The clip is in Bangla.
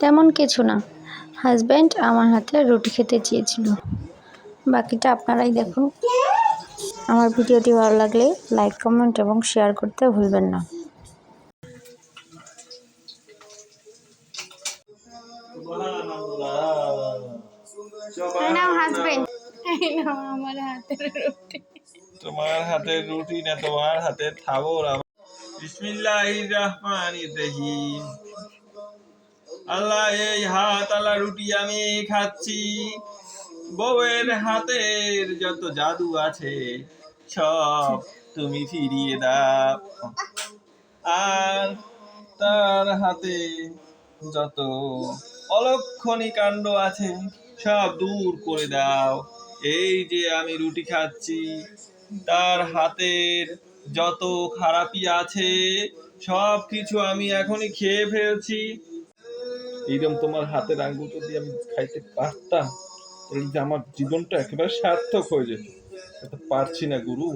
তেমন কিছু না, হাজব্যান্ড আমার হাতে রুটি খেতে চেয়েছিল। বাকিটা আপনারাই দেখুন। আমার ভিডিওটি ভালো লাগলে লাইক, কমেন্ট এবং শেয়ার করতে ভুলবেন না। হাজব্যান্ড, আমার হাতের রুটি। তোমার হাতের রুটি না তোমার হাতের খাবার। বিসমিল্লাহির রহমানির রহিম। আল্লাহ, এই হাত আল্লাহ রুটি আমি খাচ্ছি। বউয়ের হাতের যত জাদু আছে সব তুমি ফিরিয়ে দাও, আর তার হাতে যত অলক্ষণী কাণ্ড আছে সব দূর করে দাও। এই যে আমি রুটি খাচ্ছি, তার হাতের যত খারাপি আছে সব কিছু আমি এখনই খেয়ে ফেলছি। এইরকম তোমার হাতের আঙ্গুলটা দিয়ে আমি খাইতে পারতাম, তাহলে যে আমার জীবনটা একেবারে সার্থক হয়ে যেত। পারছি না গুরু।